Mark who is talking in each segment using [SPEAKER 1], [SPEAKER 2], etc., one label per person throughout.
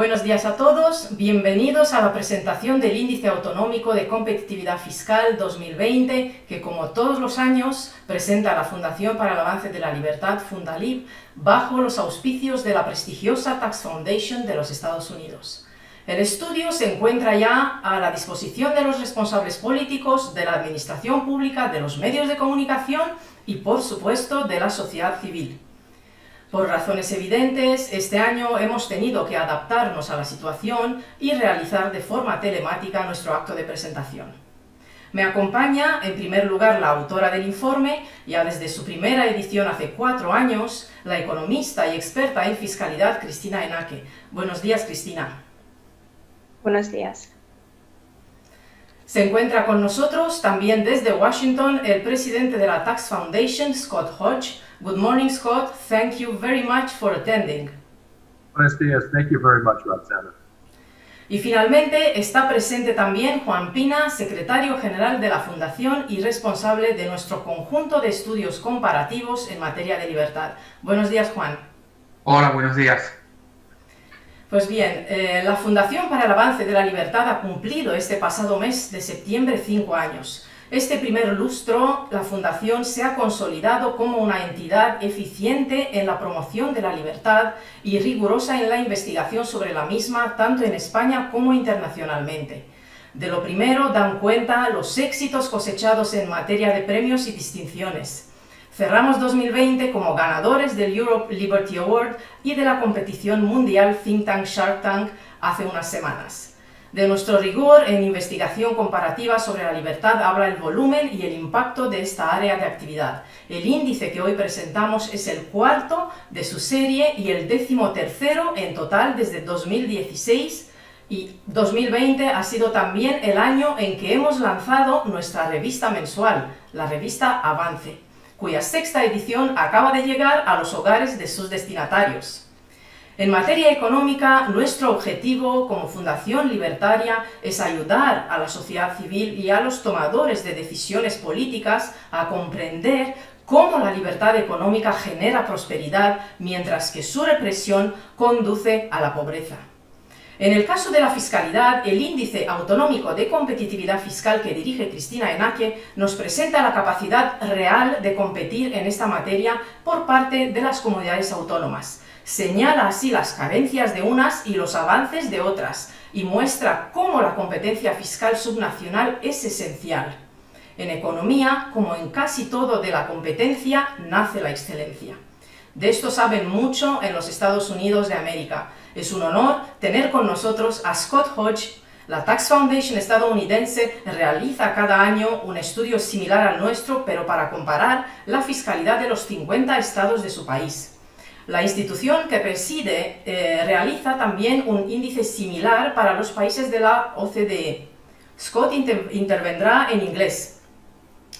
[SPEAKER 1] Buenos días a todos, bienvenidos a la presentación del Índice Autonómico de Competitividad Fiscal 2020, que como todos los años presenta la Fundación para el Avance de la Libertad, Fundalib, bajo los auspicios de la prestigiosa Tax Foundation de los Estados Unidos. El estudio se encuentra ya a la disposición de los responsables políticos, de la administración pública, de los medios de comunicación y, por supuesto, de la sociedad civil. Por razones evidentes, este año hemos tenido que adaptarnos a la situación y realizar de forma telemática nuestro acto de presentación. Me acompaña, en primer lugar, la autora del informe, ya desde su primera edición hace 4 años, la economista y experta en fiscalidad, Cristina Enaque. Buenos días, Cristina.
[SPEAKER 2] Buenos días.
[SPEAKER 1] Se encuentra con nosotros también desde Washington el presidente de la Tax Foundation, Scott Hodge. Good morning, Scott. Thank you very much for attending.
[SPEAKER 3] Buenos días. Thank you very much, Roxana.
[SPEAKER 1] Y finalmente está presente también Juan Pina, secretario general de la Fundación y responsable de nuestro conjunto de estudios comparativos en materia de libertad. Buenos días, Juan.
[SPEAKER 4] Hola, buenos días.
[SPEAKER 1] Pues bien, la Fundación para el Avance de la Libertad ha cumplido este pasado mes de septiembre 5 años. Este primer lustro, la Fundación se ha consolidado como una entidad eficiente en la promoción de la libertad y rigurosa en la investigación sobre la misma, tanto en España como internacionalmente. De lo primero dan cuenta los éxitos cosechados en materia de premios y distinciones. Cerramos 2020 como ganadores del Europe Liberty Award y de la competición mundial Think Tank Shark Tank hace unas semanas. De nuestro rigor en investigación comparativa sobre la libertad habla el volumen y el impacto de esta área de actividad. El índice que hoy presentamos es el 4º de su serie y el 13º en total desde 2016, y 2020 ha sido también el año en que hemos lanzado nuestra revista mensual, la revista Avance, cuya 6ª edición acaba de llegar a los hogares de sus destinatarios. En materia económica, nuestro objetivo como Fundación Libertaria es ayudar a la sociedad civil y a los tomadores de decisiones políticas a comprender cómo la libertad económica genera prosperidad, mientras que su represión conduce a la pobreza. En el caso de la fiscalidad, el Índice Autonómico de Competitividad Fiscal que dirige Cristina Enaque nos presenta la capacidad real de competir en esta materia por parte de las comunidades autónomas. Señala así las carencias de unas y los avances de otras, y muestra cómo la competencia fiscal subnacional es esencial. En economía, como en casi todo de la competencia, nace la excelencia. De esto saben mucho en los Estados Unidos de América. Es un honor tener con nosotros a Scott Hodge. La Tax Foundation estadounidense realiza cada año un estudio similar al nuestro, pero para comparar la fiscalidad de los 50 estados de su país. La institución que preside realiza también un índice similar para los países de la OCDE. Scott intervendrá en inglés.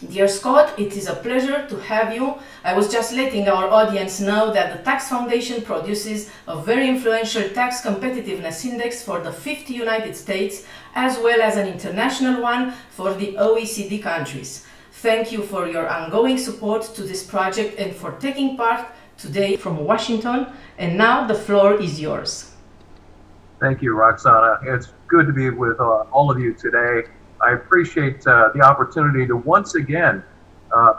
[SPEAKER 1] Dear Scott, it is a pleasure to have you. I was just letting our audience know that the Tax Foundation produces a very influential tax competitiveness index for the 50 United States, as well as an international one for the OECD countries. Thank you for your ongoing support to this project and for taking part today from Washington. And now the floor is yours.
[SPEAKER 3] Thank you, Roxana. It's good to be with all of you today. I appreciate the opportunity to once again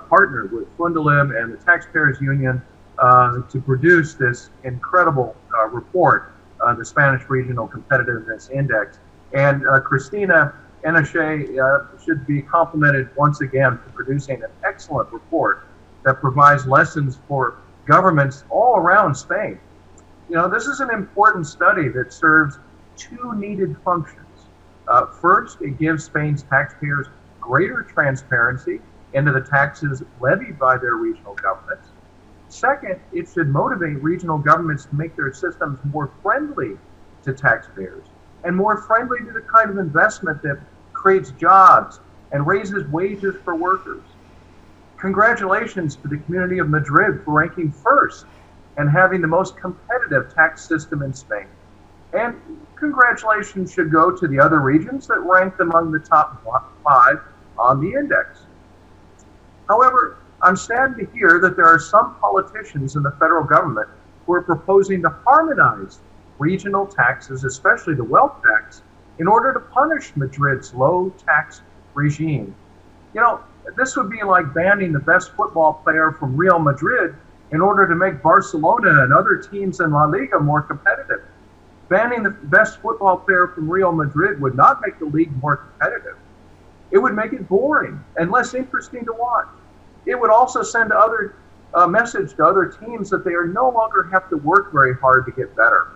[SPEAKER 3] partner with Fundalib and the Taxpayers Union to produce this incredible report, the Spanish Regional Competitiveness Index. And Cristina Enache should be complimented once again for producing an excellent report that provides lessons for governments all around Spain. You know, this is an important study that serves 2 needed functions. First, it gives Spain's taxpayers greater transparency into the taxes levied by their regional governments. Second, it should motivate regional governments to make their systems more friendly to taxpayers and more friendly to the kind of investment that creates jobs and raises wages for workers. Congratulations to the community of Madrid for ranking first and having the most competitive tax system in Spain. And congratulations should go to the other regions that ranked among the top 5 on the index. However, I'm saddened to hear that there are some politicians in the federal government who are proposing to harmonize regional taxes, especially the wealth tax, in order to punish Madrid's low tax regime. You know, this would be like banning the best football player from Real Madrid in order to make Barcelona and other teams in La Liga more competitive. Banning the best football player from Real Madrid would not make the league more competitive. It would make it boring and less interesting to watch. It would also send a message to other teams that they are no longer have to work very hard to get better.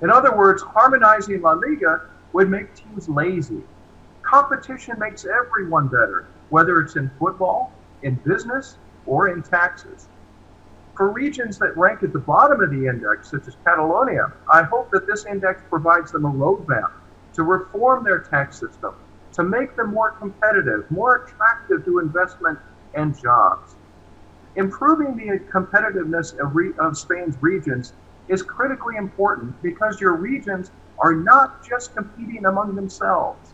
[SPEAKER 3] In other words, harmonizing La Liga would make teams lazy. Competition makes everyone better, whether it's in football, in business, or in taxes. For regions that rank at the bottom of the index, such as Catalonia, I hope that this index provides them a roadmap to reform their tax system, to make them more competitive, more attractive to investment and jobs. Improving the competitiveness of Spain's regions is critically important because your regions are not just competing among themselves.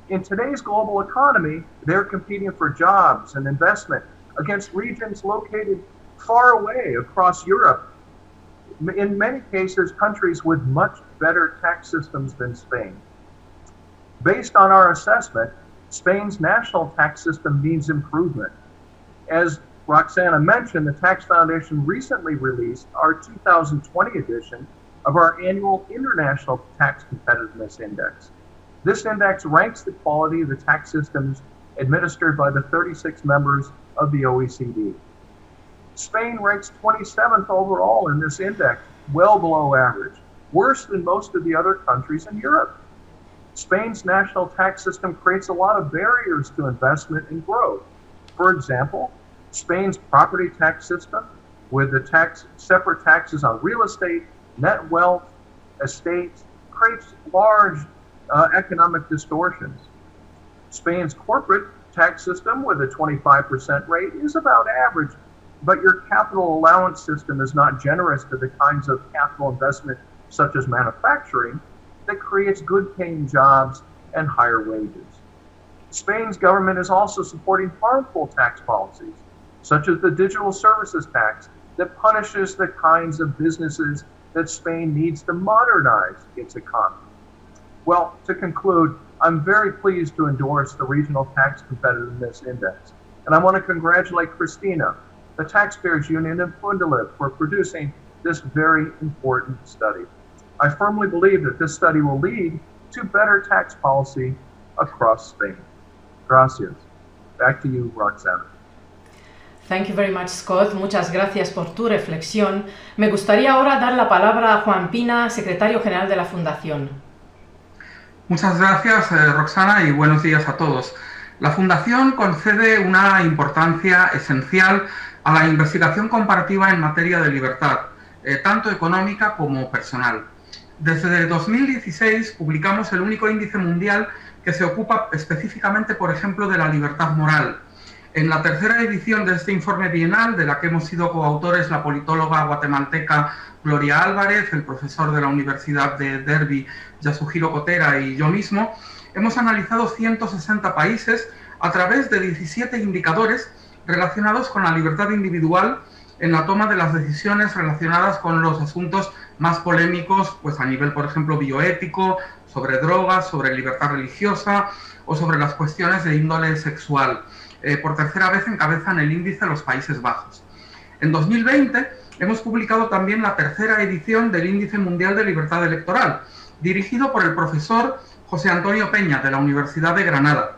[SPEAKER 3] In today's global economy, they're competing for jobs and investment against regions located far away across Europe. In many cases, countries with much better tax systems than Spain. Based on our assessment, Spain's national tax system needs improvement. As Roxana mentioned, the Tax Foundation recently released our 2020 edition of our annual International Tax Competitiveness Index. This index ranks the quality of the tax systems administered by the 36 members of the OECD. Spain ranks 27th overall in this index, well below average, worse than most of the other countries in Europe. Spain's national tax system creates a lot of barriers to investment and growth. For example, Spain's property tax system, with the separate taxes on real estate, net wealth, estates, creates large economic distortions. Spain's corporate tax system, with a 25% rate, is about average, but your capital allowance system is not generous to the kinds of capital investment, such as manufacturing, that creates good-paying jobs and higher wages. Spain's government is also supporting harmful tax policies, such as the digital services tax that punishes the kinds of businesses that Spain needs to modernize its economy. Well, to conclude, I'm very pleased to endorse the Regional Tax Competitiveness Index, and I want to congratulate Christina, the Taxpayers Union, and Fundalib for producing this very important study. I firmly believe that this study will lead to better tax policy across Spain. Gracias. Back to you, Roxana.
[SPEAKER 1] Thank you very much, Scott. Muchas gracias por tu reflexión. Me gustaría ahora dar la palabra a Juan Pina, secretario general de la Fundación.
[SPEAKER 4] Muchas gracias, Roxana, y buenos días a todos. La Fundación concede una importancia esencial a la investigación comparativa en materia de libertad, tanto económica como personal. Desde 2016 publicamos el único índice mundial que se ocupa específicamente, por ejemplo, de la libertad moral. En la tercera edición de este informe bienal, de la que hemos sido coautores la politóloga guatemalteca Gloria Álvarez, el profesor de la Universidad de Derby, Yasuhiro Kotera, y yo mismo, hemos analizado 160 países a través de 17 indicadores relacionados con la libertad individual en la toma de las decisiones relacionadas con los asuntos más polémicos, pues a nivel, por ejemplo, bioético, sobre drogas, sobre libertad religiosa o sobre las cuestiones de índole sexual. Por tercera vez encabezan el índice los Países Bajos. En 2020 hemos publicado también la tercera edición del Índice Mundial de Libertad Electoral, dirigido por el profesor José Antonio Peña, de la Universidad de Granada,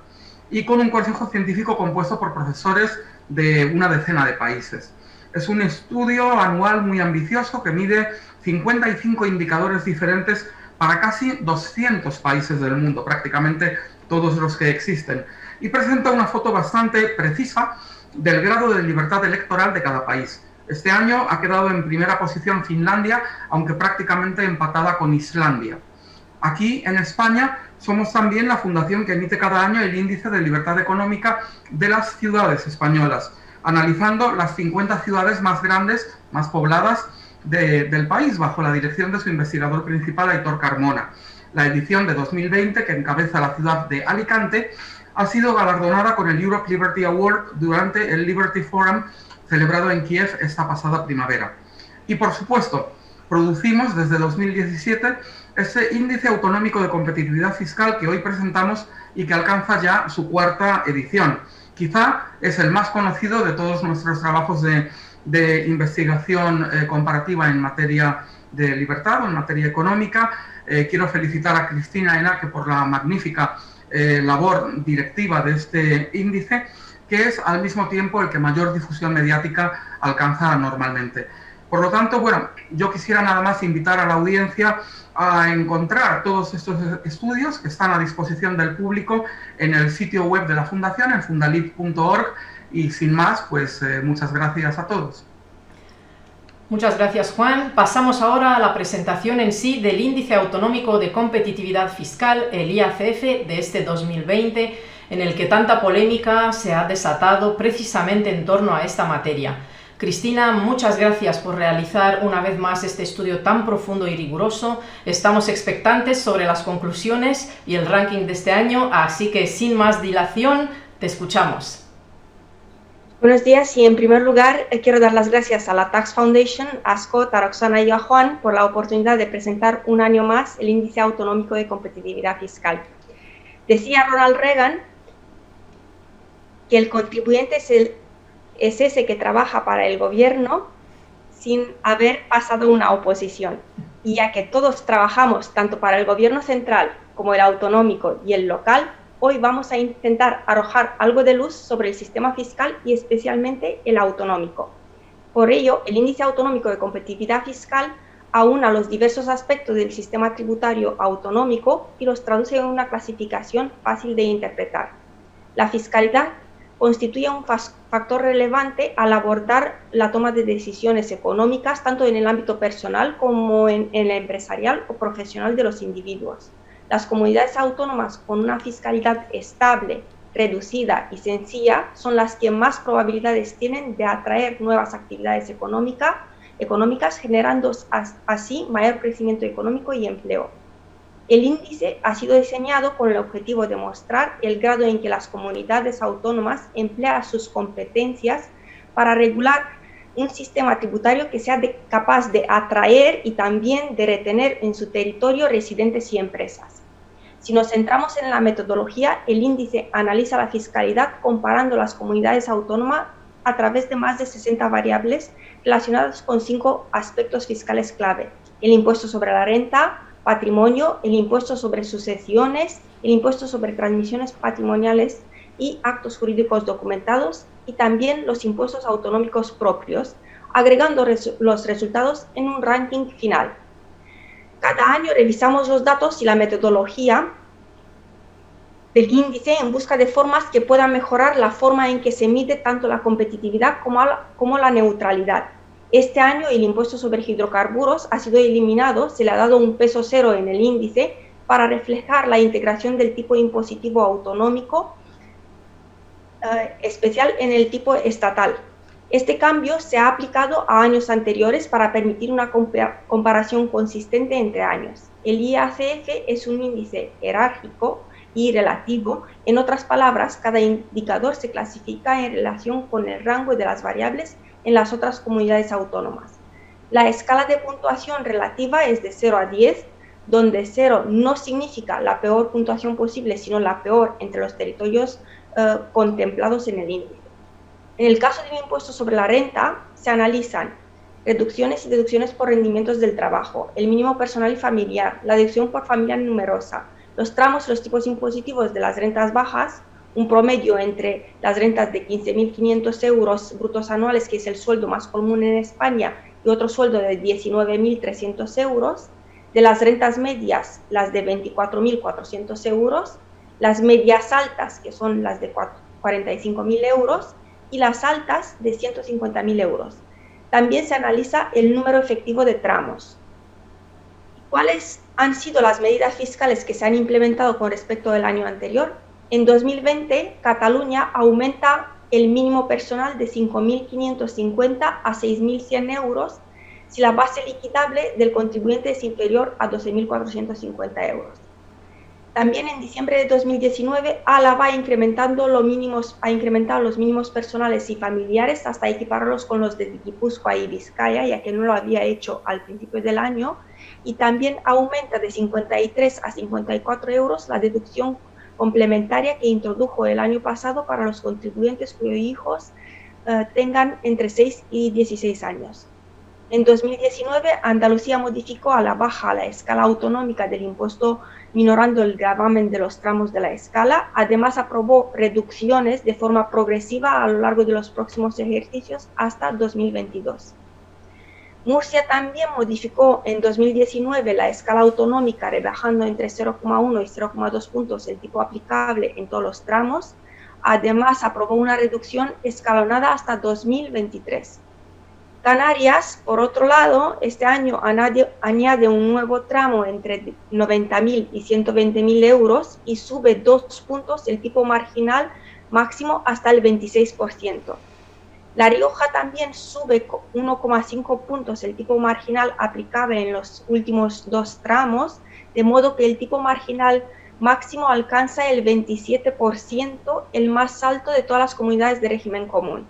[SPEAKER 4] y con un consejo científico compuesto por profesores de una decena de países. Es un estudio anual muy ambicioso que mide 55 indicadores diferentes para casi 200 países del mundo, prácticamente todos los que existen, y presenta una foto bastante precisa del grado de libertad electoral de cada país. Este año ha quedado en primera posición Finlandia, aunque prácticamente empatada con Islandia. Aquí, en España, somos también la fundación que emite cada año el índice de libertad económica de las ciudades españolas, analizando las 50 ciudades más grandes, más pobladas del país, bajo la dirección de su investigador principal, Aitor Carmona. La edición de 2020, que encabeza la ciudad de Alicante, ha sido galardonada con el Europe Liberty Award durante el Liberty Forum celebrado en Kiev esta pasada primavera. Y por supuesto, producimos desde 2017 ese índice autonómico de competitividad fiscal que hoy presentamos y que alcanza ya su 4ª edición. Quizá es el más conocido de todos nuestros trabajos de investigación comparativa en materia de libertad o en materia económica. Quiero felicitar a Cristina Enaque por la magnífica labor directiva de este índice, que es al mismo tiempo el que mayor difusión mediática alcanza normalmente. Por lo tanto, bueno, yo quisiera nada más invitar a la audiencia a encontrar todos estos estudios que están a disposición del público en el sitio web de la Fundación, en fundalib.org, y sin más, pues muchas gracias a todos.
[SPEAKER 1] Muchas gracias, Juan. Pasamos ahora a la presentación en sí del Índice Autonómico de Competitividad Fiscal, el IACF, de este 2020, en el que tanta polémica se ha desatado precisamente en torno a esta materia. Cristina, muchas gracias por realizar una vez más este estudio tan profundo y riguroso. Estamos expectantes sobre las conclusiones y el ranking de este año, así que sin más dilación, te escuchamos.
[SPEAKER 2] Buenos días y en primer lugar quiero dar las gracias a la Tax Foundation, a Scott, a Roxana y a Juan por la oportunidad de presentar un año más el Índice Autonómico de Competitividad Fiscal. Decía Ronald Reagan que el contribuyente es ese que trabaja para el gobierno sin haber pasado una oposición. Y ya que todos trabajamos tanto para el gobierno central como el autonómico y el local, hoy vamos a intentar arrojar algo de luz sobre el sistema fiscal y especialmente el autonómico. Por ello, el Índice Autonómico de Competitividad Fiscal aúna los diversos aspectos del sistema tributario autonómico y los traduce en una clasificación fácil de interpretar. La fiscalidad constituye un factor relevante al abordar la toma de decisiones económicas tanto en el ámbito personal como en el empresarial o profesional de los individuos. Las comunidades autónomas con una fiscalidad estable, reducida y sencilla son las que más probabilidades tienen de atraer nuevas actividades económicas, generando así mayor crecimiento económico y empleo. El índice ha sido diseñado con el objetivo de mostrar el grado en que las comunidades autónomas emplean sus competencias para regular un sistema tributario que sea capaz de atraer y también de retener en su territorio residentes y empresas. Si nos centramos en la metodología, el índice analiza la fiscalidad comparando las comunidades autónomas a través de más de 60 variables relacionadas con 5 aspectos fiscales clave: el impuesto sobre la renta, patrimonio, el impuesto sobre sucesiones, el impuesto sobre transmisiones patrimoniales y actos jurídicos documentados, y también los impuestos autonómicos propios, agregando los resultados en un ranking final. Cada año revisamos los datos y la metodología del índice en busca de formas que puedan mejorar la forma en que se mide tanto la competitividad como la neutralidad. Este año el impuesto sobre hidrocarburos ha sido eliminado, se le ha dado un peso cero en el índice para reflejar la integración del tipo impositivo autonómico especial en el tipo estatal. Este cambio se ha aplicado a años anteriores para permitir una comparación consistente entre años. El IACF es un índice jerárquico y relativo. En otras palabras, cada indicador se clasifica en relación con el rango de las variables en las otras comunidades autónomas. La escala de puntuación relativa es de 0 a 10, donde 0 no significa la peor puntuación posible, sino la peor entre los territorios contemplados en el índice. En el caso del impuesto sobre la renta, se analizan reducciones y deducciones por rendimientos del trabajo, el mínimo personal y familiar, la deducción por familia numerosa, los tramos y los tipos impositivos de las rentas bajas, un promedio entre las rentas de 15.500 euros brutos anuales, que es el sueldo más común en España, y otro sueldo de 19.300 euros, de las rentas medias, las de 24.400 euros, las medias altas, que son las de 45.000 euros, y las altas de 150.000 euros. También se analiza el número efectivo de tramos. ¿Cuáles han sido las medidas fiscales que se han implementado con respecto al año anterior? En 2020, Cataluña aumenta el mínimo personal de 5.550 a 6.100 euros si la base liquidable del contribuyente es inferior a 12.450 euros. También en diciembre de 2019, Álava ha incrementado los mínimos personales y familiares hasta equiparlos con los de Guipúzcoa y Vizcaya, ya que no lo había hecho al principio del año, y también aumenta de 53 a 54 euros la deducción complementaria que introdujo el año pasado para los contribuyentes cuyos hijos tengan entre 6 y 16 años. En 2019, Andalucía modificó a la baja la escala autonómica del impuesto, minorando el gravamen de los tramos de la escala. Además, aprobó reducciones de forma progresiva a lo largo de los próximos ejercicios hasta 2022. Murcia también modificó en 2019 la escala autonómica, rebajando entre 0,1 y 0,2 puntos el tipo aplicable en todos los tramos. Además, aprobó una reducción escalonada hasta 2023. Canarias, por otro lado, este año añade un nuevo tramo entre 90.000 y 120.000 euros y sube 2 puntos el tipo marginal máximo hasta el 26%. La Rioja también sube 1,5 puntos el tipo marginal aplicable en los últimos 2 tramos, de modo que el tipo marginal máximo alcanza el 27%, el más alto de todas las comunidades de régimen común.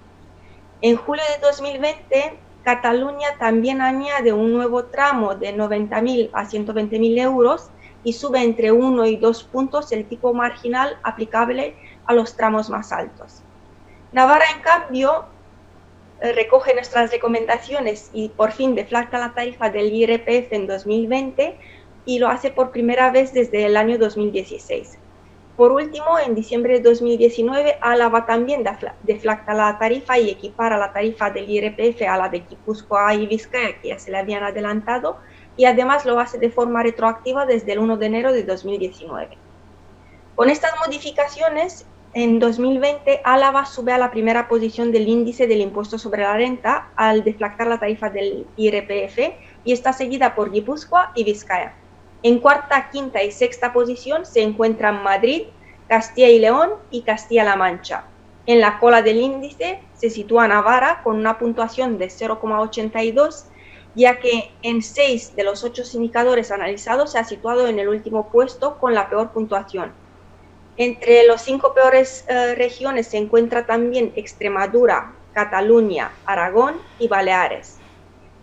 [SPEAKER 2] En julio de 2020, Cataluña también añade un nuevo tramo de 90.000 a 120.000 euros y sube entre 1 y 2 puntos el tipo marginal aplicable a los tramos más altos. Navarra, en cambio, recoge nuestras recomendaciones y por fin deflacta la tarifa del IRPF en 2020 y lo hace por primera vez desde el año 2016. Por último, en diciembre de 2019, Álava también deflacta la tarifa y equipara la tarifa del IRPF a la de Guipúzcoa y Vizcaya, que ya se le habían adelantado, y además lo hace de forma retroactiva desde el 1 de enero de 2019. Con estas modificaciones, en 2020, Álava sube a la primera posición del índice del impuesto sobre la renta al deflactar la tarifa del IRPF y está seguida por Guipúzcoa y Vizcaya. En cuarta, quinta y sexta posición se encuentran Madrid, Castilla y León y Castilla-La Mancha. En la cola del índice se sitúa Navarra con una puntuación de 0,82, ya que en 6 de los 8 indicadores analizados se ha situado en el último puesto con la peor puntuación. Entre los 5 peores regiones se encuentra también Extremadura, Cataluña, Aragón y Baleares.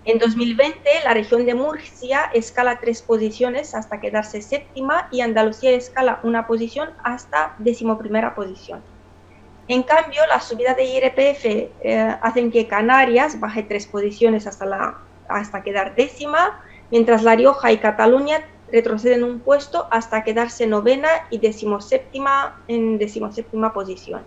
[SPEAKER 2] En 2020, la región de Murcia escala 3 posiciones hasta quedarse séptima y Andalucía escala una posición hasta 11ª posición. En cambio, la subida de IRPF hacen que Canarias baje 3 posiciones hasta quedar 10ª, mientras La Rioja y Cataluña retroceden un puesto hasta quedarse 9ª y 17ª en 17ª posición.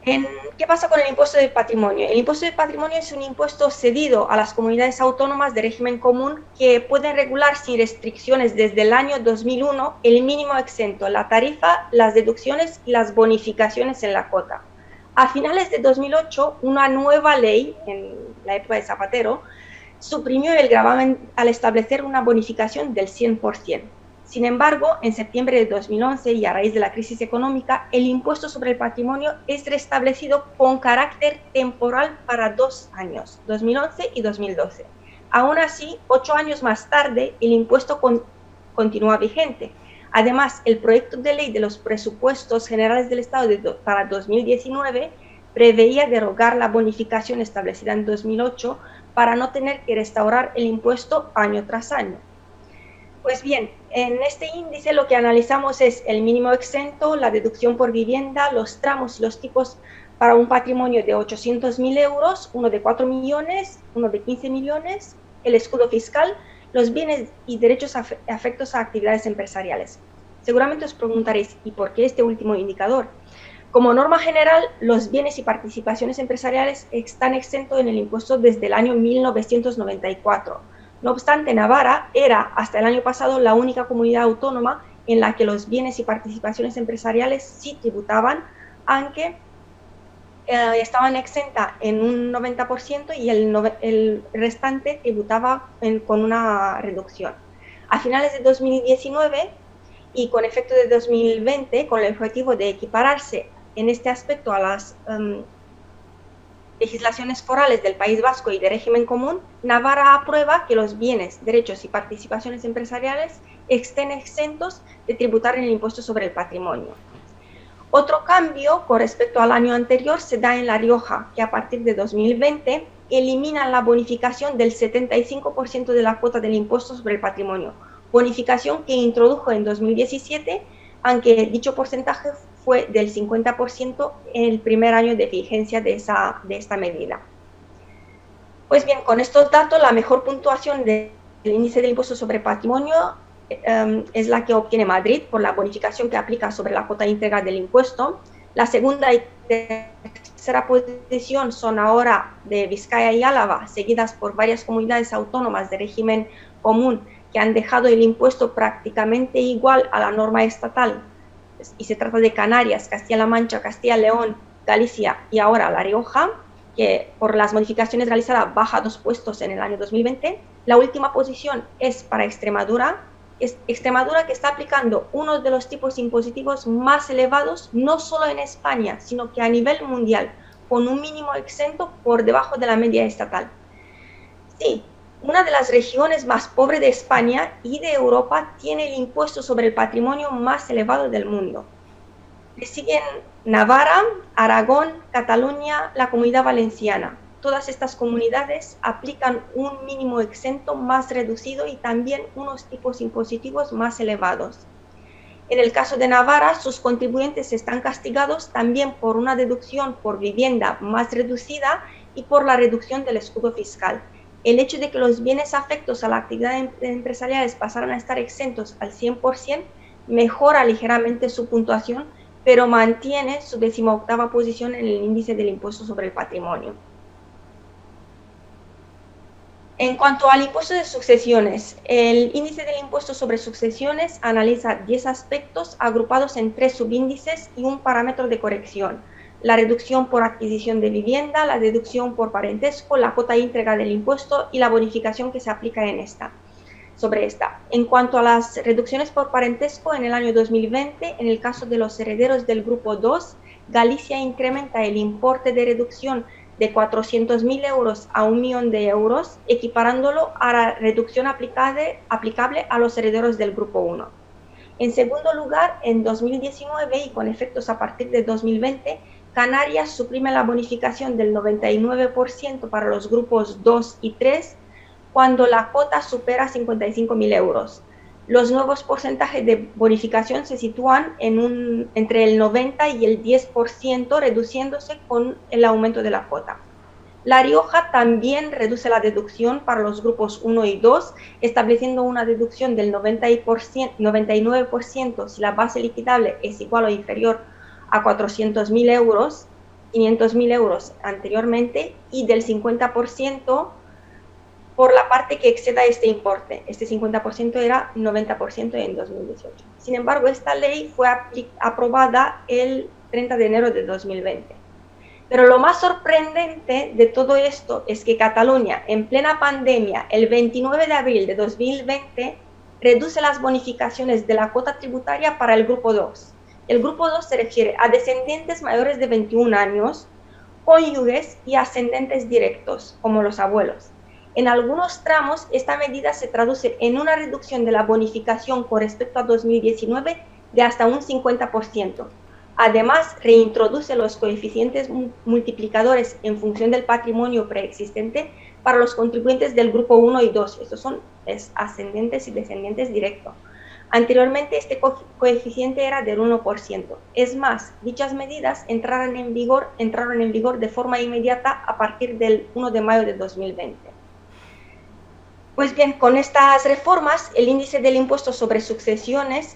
[SPEAKER 2] ¿Qué pasa con el impuesto de patrimonio? El impuesto de patrimonio es un impuesto cedido a las comunidades autónomas de régimen común que pueden regular sin restricciones desde el año 2001 el mínimo exento, la tarifa, las deducciones y las bonificaciones en la cuota. A finales de 2008, una nueva ley, en la época de Zapatero, suprimió el gravamen al establecer una bonificación del 100%. Sin embargo, en septiembre de 2011 y a raíz de la crisis económica, el impuesto sobre el patrimonio es restablecido con carácter temporal para 2 años, 2011 y 2012. Aún así, 8 años más tarde, el impuesto continúa vigente. Además, el proyecto de ley de los presupuestos generales del Estado para 2019 preveía derogar la bonificación establecida en 2008 para no tener que restaurar el impuesto año tras año. Pues bien, en este índice lo que analizamos es el mínimo exento, la deducción por vivienda, los tramos y los tipos para un patrimonio de 800.000 euros, uno de 4 millones, uno de 15 millones, el escudo fiscal, los bienes y derechos afectos a actividades empresariales. Seguramente os preguntaréis, ¿y por qué este último indicador? Como norma general, los bienes y participaciones empresariales están exentos en el impuesto desde el año 1994. No obstante, Navarra era, hasta el año pasado, la única comunidad autónoma en la que los bienes y participaciones empresariales sí tributaban, aunque estaban exentas en un 90% y el restante tributaba con una reducción. A finales de 2019 y con efecto de 2020, con el objetivo de equipararse en este aspecto a legislaciones forales del País Vasco y de régimen común, Navarra aprueba que los bienes, derechos y participaciones empresariales estén exentos de tributar en el impuesto sobre el patrimonio. Otro cambio con respecto al año anterior se da en La Rioja, que a partir de 2020 elimina la bonificación del 75% de la cuota del impuesto sobre el patrimonio, bonificación que introdujo en 2017, aunque dicho porcentaje fue del 50% en el primer año de vigencia de esta medida. Pues bien, con estos datos, la mejor puntuación del índice del impuesto sobre patrimonio es la que obtiene Madrid por la bonificación que aplica sobre la cuota íntegra del impuesto. La segunda y tercera posición son ahora de Vizcaya y Álava, seguidas por varias comunidades autónomas de régimen común que han dejado el impuesto prácticamente igual a la norma estatal. Y se trata de Canarias, Castilla-La Mancha, Castilla-León, Galicia y ahora La Rioja, que por las modificaciones realizadas baja 2 puestos en el año 2020. La última posición es para Extremadura, Extremadura que está aplicando uno de los tipos impositivos más elevados, no solo en España, sino que a nivel mundial, con un mínimo exento por debajo de la media estatal. Sí, una de las regiones más pobres de España y de Europa tiene el impuesto sobre el patrimonio más elevado del mundo. Le siguen Navarra, Aragón, Cataluña, la Comunidad Valenciana. Todas estas comunidades aplican un mínimo exento más reducido y también unos tipos impositivos más elevados. En el caso de Navarra, sus contribuyentes están castigados también por una deducción por vivienda más reducida y por la reducción del escudo fiscal. El hecho de que los bienes afectos a la actividad empresariales pasaran a estar exentos al 100% mejora ligeramente su puntuación, pero mantiene su 18ª posición en el índice del impuesto sobre el patrimonio. En cuanto al impuesto de sucesiones, el índice del impuesto sobre sucesiones analiza 10 aspectos agrupados en 3 subíndices y un parámetro de corrección: la reducción por adquisición de vivienda, la deducción por parentesco, la cuota íntegra del impuesto y la bonificación que se aplica sobre esta. En cuanto a las reducciones por parentesco, en el año 2020, en el caso de los herederos del grupo 2, Galicia incrementa el importe de reducción de 400.000 euros a 1 millón de euros, equiparándolo a la reducción aplicable a los herederos del grupo 1. En segundo lugar, en 2019 y con efectos a partir de 2020, Canarias suprime la bonificación del 99% para los grupos 2 y 3 cuando la cuota supera 55.000 euros. Los nuevos porcentajes de bonificación se sitúan entre el 90 y el 10%, reduciéndose con el aumento de la cuota. La Rioja también reduce la deducción para los grupos 1 y 2, estableciendo una deducción del 99% si la base liquidable es igual o inferior a 400.000 euros, 500.000 euros anteriormente, y del 50% por la parte que exceda este importe. Este 50% era 90% en 2018. Sin embargo, esta ley fue aprobada el 30 de enero de 2020. Pero lo más sorprendente de todo esto es que Cataluña, en plena pandemia, el 29 de abril de 2020, reduce las bonificaciones de la cuota tributaria para el grupo 2. El grupo 2 se refiere a descendientes mayores de 21 años, cónyuges y ascendentes directos, como los abuelos. En algunos tramos, esta medida se traduce en una reducción de la bonificación con respecto a 2019 de hasta un 50%. Además, reintroduce los coeficientes multiplicadores en función del patrimonio preexistente para los contribuyentes del grupo 1 y 2. Estos son ascendentes y descendientes directos. Anteriormente, este coeficiente era del 1%. Es más, dichas medidas entraron en vigor de forma inmediata a partir del 1 de mayo de 2020. Pues bien, con estas reformas, el índice del impuesto sobre sucesiones,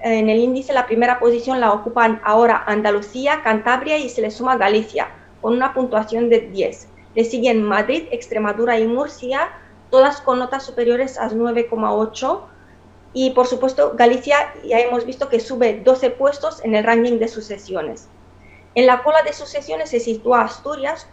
[SPEAKER 2] en el índice la primera posición la ocupan ahora Andalucía, Cantabria y se le suma Galicia, con una puntuación de 10. Le siguen Madrid, Extremadura y Murcia, todas con notas superiores a 9,8. Y por supuesto, Galicia ya hemos visto que sube 12 puestos en el ranking de sucesiones. En la cola de sucesiones se sitúa Asturias,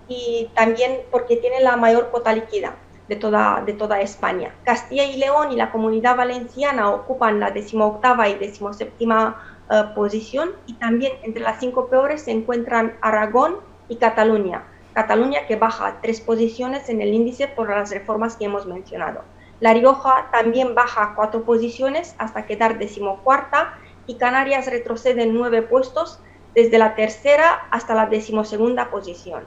[SPEAKER 2] y también porque tiene la mayor cuota líquida de toda España. Castilla y León y la Comunidad Valenciana ocupan la 18ª y 17ª posición, y también entre las 5 peores se encuentran Aragón, y Cataluña. Cataluña que baja 3 posiciones en el índice por las reformas que hemos mencionado. La Rioja también baja 4 posiciones hasta quedar 14ª y Canarias retrocede 9 puestos desde la 3ª hasta la 12ª posición.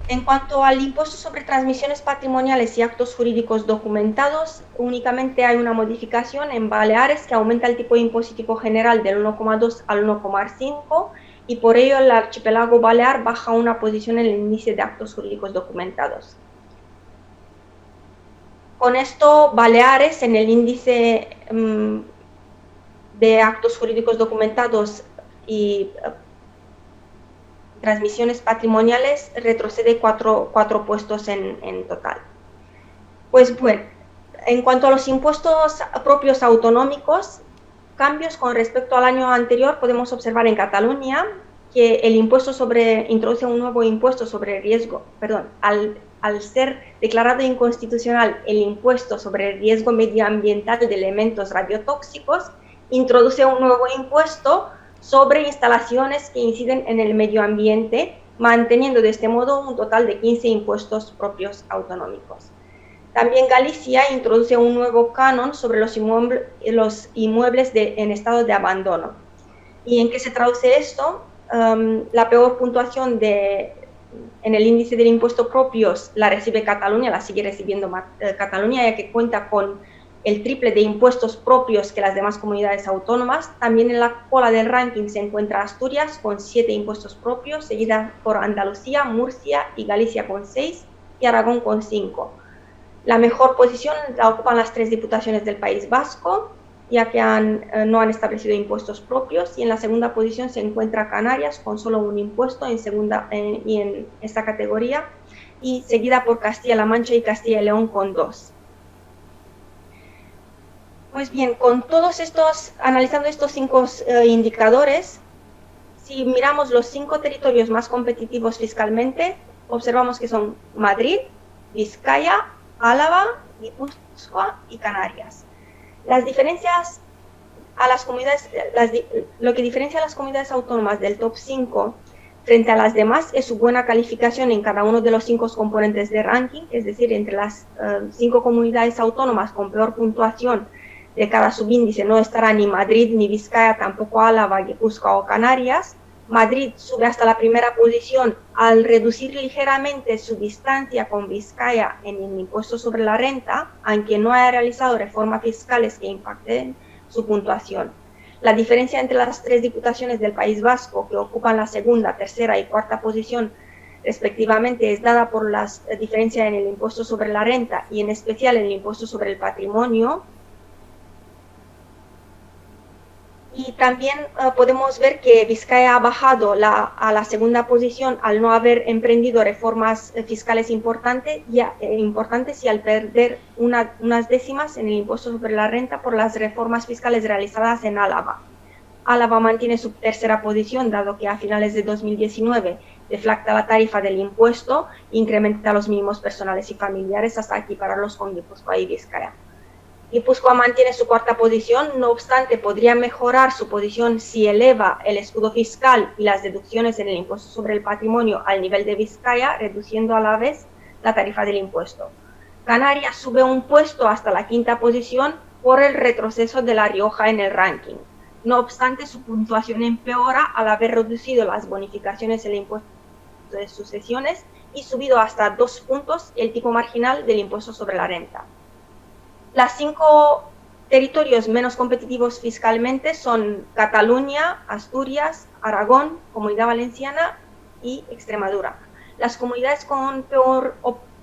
[SPEAKER 2] En cuanto al impuesto sobre transmisiones patrimoniales y actos jurídicos documentados, únicamente hay una modificación en Baleares que aumenta el tipo impositivo general del 1,2 al 1,5 y por ello el archipiélago balear baja una posición en el índice de actos jurídicos documentados. Con esto, Baleares en el índice de actos jurídicos documentados y transmisiones patrimoniales retrocede 4 puestos en total. Pues bueno, en cuanto a los impuestos propios autonómicos, cambios con respecto al año anterior podemos observar en Cataluña que el impuesto introduce un nuevo impuesto sobre riesgo, al ser declarado inconstitucional el impuesto sobre el riesgo medioambiental de elementos radiotóxicos, introduce un nuevo impuesto sobre instalaciones que inciden en el medio ambiente, manteniendo de este modo un total de 15 impuestos propios autonómicos. También Galicia introduce un nuevo canon sobre los inmuebles en estado de abandono. ¿Y en qué se traduce esto? La peor puntuación en el índice del impuesto propios la recibe Cataluña, la sigue recibiendo Cataluña, ya que cuenta con el triple de impuestos propios que las demás comunidades autónomas. También en la cola del ranking se encuentra Asturias con 7 impuestos propios, seguida por Andalucía, Murcia y Galicia con 6 y Aragón con 5. La mejor posición la ocupan las 3 diputaciones del País Vasco, ya que no han establecido impuestos propios, y en la segunda posición se encuentra Canarias con solo un impuesto en esta categoría, y seguida por Castilla-La Mancha y Castilla y León con 2. Pues bien, analizando estos 5 indicadores, si miramos los 5 territorios más competitivos fiscalmente, observamos que son Madrid, Vizcaya, Álava, Guipúzcoa y Canarias. Lo que diferencia a las comunidades autónomas del top 5 frente a las demás es su buena calificación en cada uno de los 5 componentes de ranking, es decir, entre las 5 comunidades autónomas con peor puntuación de cada subíndice no estará ni Madrid ni Vizcaya, tampoco Álava, Guipúzcoa o Canarias. Madrid sube hasta la primera posición al reducir ligeramente su distancia con Vizcaya en el impuesto sobre la renta, aunque no haya realizado reformas fiscales que impacten su puntuación. La diferencia entre las 3 diputaciones del País Vasco, que ocupan la segunda, tercera y cuarta posición respectivamente, es dada por la diferencia en el impuesto sobre la renta y en especial en el impuesto sobre el patrimonio. Y también podemos ver que Vizcaya ha bajado a la segunda posición al no haber emprendido reformas fiscales importantes y al perder unas décimas en el impuesto sobre la renta por las reformas fiscales realizadas en Álava. Álava mantiene su tercera posición, dado que a finales de 2019 deflacta la tarifa del impuesto e incrementa los mínimos personales y familiares hasta equipararlos con Guipúzcoa y Vizcaya. Guipúzcoa mantiene su cuarta posición, no obstante podría mejorar su posición si eleva el escudo fiscal y las deducciones en el impuesto sobre el patrimonio al nivel de Vizcaya, reduciendo a la vez la tarifa del impuesto. Canarias sube un puesto hasta la quinta posición por el retroceso de La Rioja en el ranking. No obstante, su puntuación empeora al haber reducido las bonificaciones en el impuesto de sucesiones y subido hasta 2 puntos el tipo marginal del impuesto sobre la renta. Las 5 territorios menos competitivos fiscalmente son Cataluña, Asturias, Aragón, Comunidad Valenciana y Extremadura. Las comunidades con peor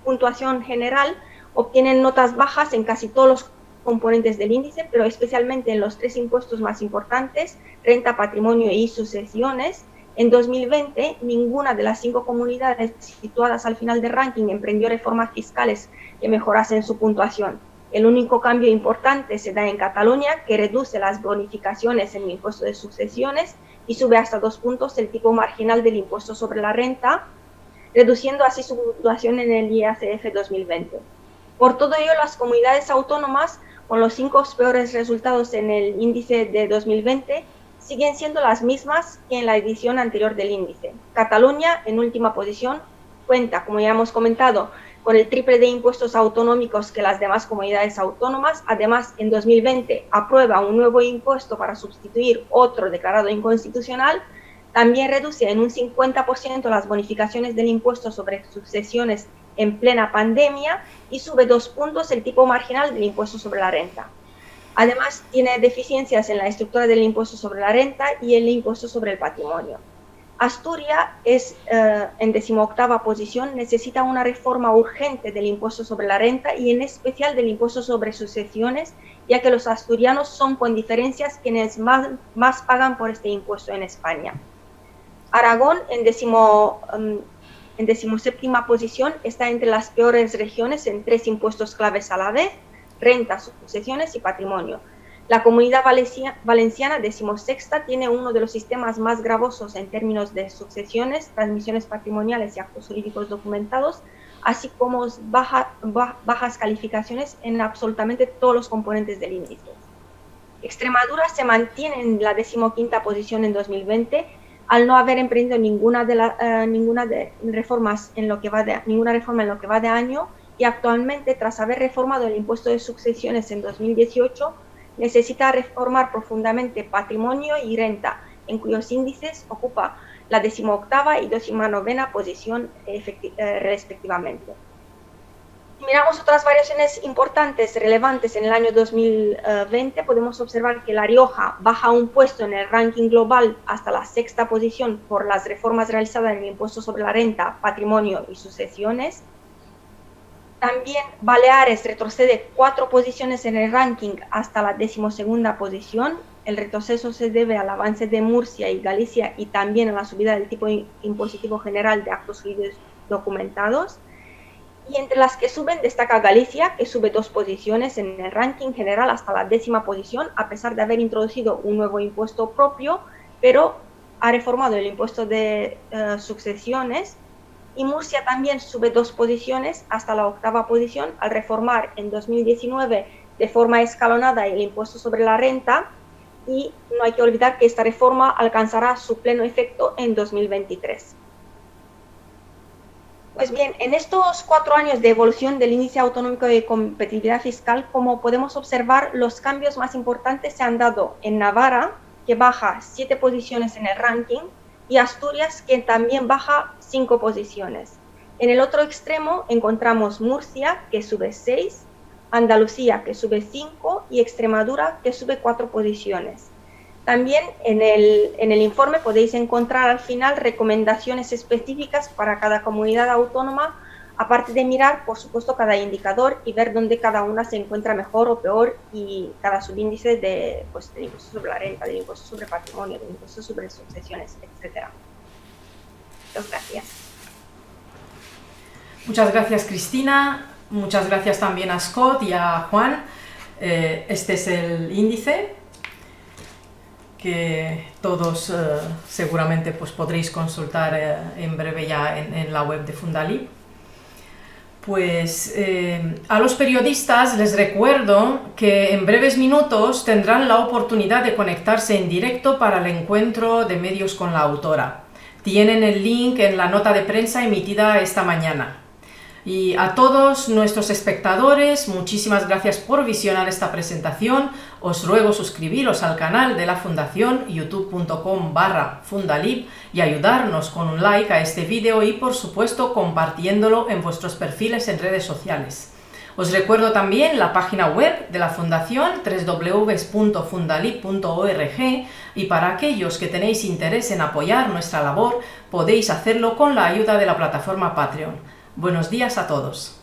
[SPEAKER 2] puntuación general obtienen notas bajas en casi todos los componentes del índice, pero especialmente en los 3 impuestos más importantes, renta, patrimonio y sucesiones. En 2020, ninguna de las 5 comunidades situadas al final del ranking emprendió reformas fiscales que mejorasen su puntuación. El único cambio importante se da en Cataluña, que reduce las bonificaciones en el impuesto de sucesiones y sube hasta 2 puntos el tipo marginal del impuesto sobre la renta, reduciendo así su puntuación en el IACF 2020. Por todo ello, las comunidades autónomas con los 5 peores resultados en el índice de 2020 siguen siendo las mismas que en la edición anterior del índice. Cataluña, en última posición, cuenta, como ya hemos comentado, con el triple de impuestos autonómicos que las demás comunidades autónomas. Además, en 2020 aprueba un nuevo impuesto para sustituir otro declarado inconstitucional. También reduce en un 50% las bonificaciones del impuesto sobre sucesiones en plena pandemia y sube 2 puntos el tipo marginal del impuesto sobre la renta. Además, tiene deficiencias en la estructura del impuesto sobre la renta y el impuesto sobre el patrimonio. Asturias es en 18ª posición, necesita una reforma urgente del impuesto sobre la renta y en especial del impuesto sobre sucesiones, ya que los asturianos son con diferencias quienes más pagan por este impuesto en España. Aragón, en 17ª posición, está entre las peores regiones en 3 impuestos claves a la vez: renta, sucesiones y patrimonio. La Comunidad Valenciana, 16ª, tiene uno de los sistemas más gravosos en términos de sucesiones, transmisiones patrimoniales y actos jurídicos documentados, así como bajas calificaciones en absolutamente todos los componentes del índice. Extremadura se mantiene en la 15ª posición en 2020, al no haber emprendido ninguna reforma en lo que va de año, y actualmente, tras haber reformado el impuesto de sucesiones en 2018, necesita reformar profundamente patrimonio y renta, en cuyos índices ocupa la 18ª y 19ª posición respectivamente. Si miramos otras variaciones importantes, relevantes en el año 2020, podemos observar que La Rioja baja un puesto en el ranking global hasta la 6ª posición por las reformas realizadas en el impuesto sobre la renta, patrimonio y sucesiones. También Baleares retrocede 4 posiciones en el ranking hasta la 12ª posición. El retroceso se debe al avance de Murcia y Galicia y también a la subida del tipo impositivo general de actos jurídicos documentados. Y entre las que suben destaca Galicia, que sube 2 posiciones en el ranking general hasta la 10ª posición, a pesar de haber introducido un nuevo impuesto propio, pero ha reformado el impuesto de sucesiones. Y Murcia también sube 2 posiciones hasta la 8ª posición al reformar en 2019 de forma escalonada el impuesto sobre la renta, y no hay que olvidar que esta reforma alcanzará su pleno efecto en 2023. Pues bien, en estos 4 años de evolución del índice autonómico de competitividad fiscal, como podemos observar, los cambios más importantes se han dado en Navarra, que baja 7 posiciones en el ranking, y Asturias, que también baja 5 posiciones. En el otro extremo encontramos Murcia, que sube 6, Andalucía, que sube 5, y Extremadura, que sube 4 posiciones. También en el informe podéis encontrar al final recomendaciones específicas para cada comunidad autónoma, aparte de mirar, por supuesto, cada indicador y ver dónde cada una se encuentra mejor o peor, y cada subíndice del impuesto sobre la renta, del impuesto sobre patrimonio, del impuesto sobre sucesiones, etc. Muchas gracias.
[SPEAKER 1] Muchas gracias, Cristina. Muchas gracias también a Scott y a Juan. Este es el índice que todos seguramente pues, podréis consultar en breve ya en la web de Fundalip. Pues a los periodistas les recuerdo que en breves minutos tendrán la oportunidad de conectarse en directo para el encuentro de medios con la autora. Tienen el link en la nota de prensa emitida esta mañana. Y a todos nuestros espectadores, muchísimas gracias por visionar esta presentación. Os ruego suscribiros al canal de la Fundación, youtube.com/Fundalip, y ayudarnos con un like a este vídeo y, por supuesto, compartiéndolo en vuestros perfiles en redes sociales. Os recuerdo también la página web de la Fundación, www.fundalip.org, y para aquellos que tenéis interés en apoyar nuestra labor, podéis hacerlo con la ayuda de la plataforma Patreon. Buenos días a todos.